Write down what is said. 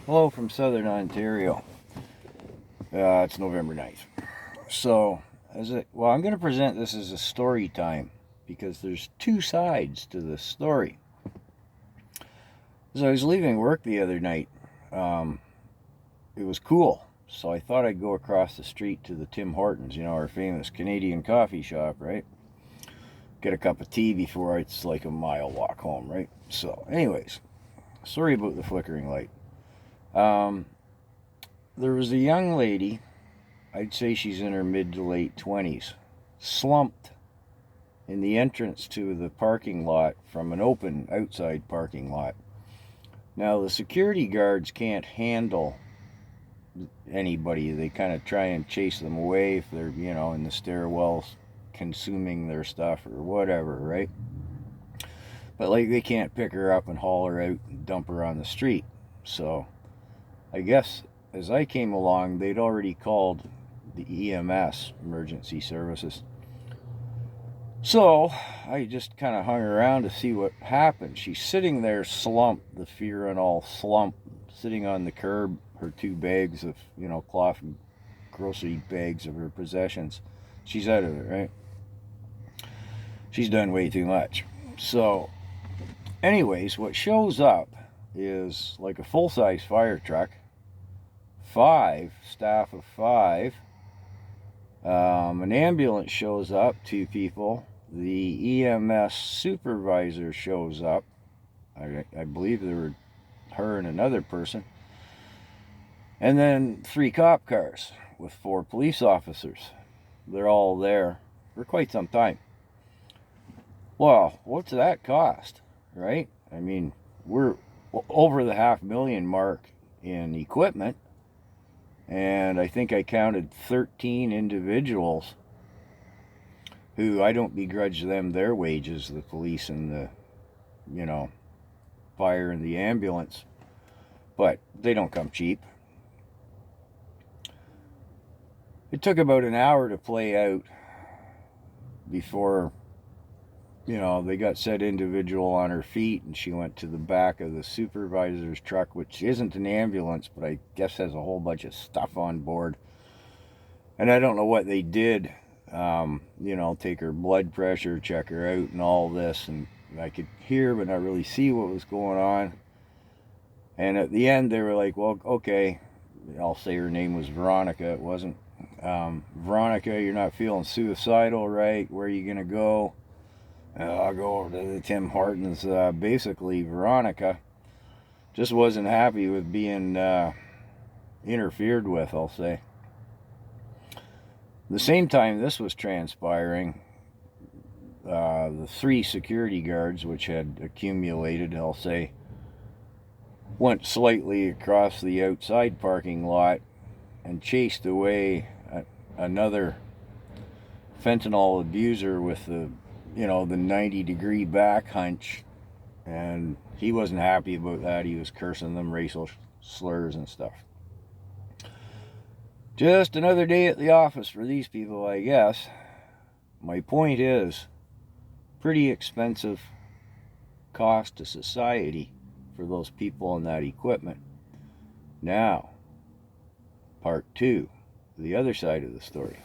Hello from Southern Ontario. It's November 9th. So, I'm going to present this as a story time because there's two sides to this story. As I was leaving work the other night, it was cool. So I thought I'd go across the street to the Tim Hortons, our famous Canadian coffee shop, right? Get a cup of tea before it's like a mile walk home, right? So, anyways, sorry about the flickering light. There was a young lady, I'd say she's in her mid to late 20s, slumped in the entrance to the parking lot from an open outside parking lot. Now, the security guards can't handle anybody. They kind of try and chase them away if they're, in the stairwells consuming their stuff or whatever, right? But, they can't pick her up and haul her out and dump her on the street. So, I guess as I came along, they'd already called the EMS, emergency services. So I just kind of hung around to see what happened. She's sitting there slumped, the fear and all slump, sitting on the curb, her two bags of, cloth and grocery bags of her possessions. She's out of it, right? She's done way too much. So, anyways, what shows up is like a full-size fire truck, 5 staff of 5. An ambulance shows up, 2 people. The EMS supervisor shows up. I believe there were her and another person. And then 3 cop cars with 4 police officers. They're all there for quite some time. Well, what's that cost, right? I mean, we're over the $500,000 mark in equipment. And I think I counted 13 individuals who I don't begrudge them their wages, the police and the, fire and the ambulance. But they don't come cheap. It took about an hour to play out before, they got said individual on her feet and she went to the back of the supervisor's truck, which isn't an ambulance, but I guess has a whole bunch of stuff on board. And I don't know what they did, take her blood pressure, check her out and all this. And I could hear but not really see what was going on. And at the end, they were like, well, okay, I'll say her name was Veronica. It wasn't. Veronica, you're not feeling suicidal, right? Where are you going to go? I'll go over to the Tim Hortons. Basically, Veronica just wasn't happy with being interfered with, I'll say. The same time this was transpiring, the 3 security guards, which had accumulated, I'll say, went slightly across the outside parking lot and chased away another fentanyl abuser with the 90-degree back hunch. And he wasn't happy about that. He was cursing them racial slurs and stuff. Just another day at the office for these people, I guess. My point is, pretty expensive cost to society for those people and that equipment. Now, part 2, the other side of the story.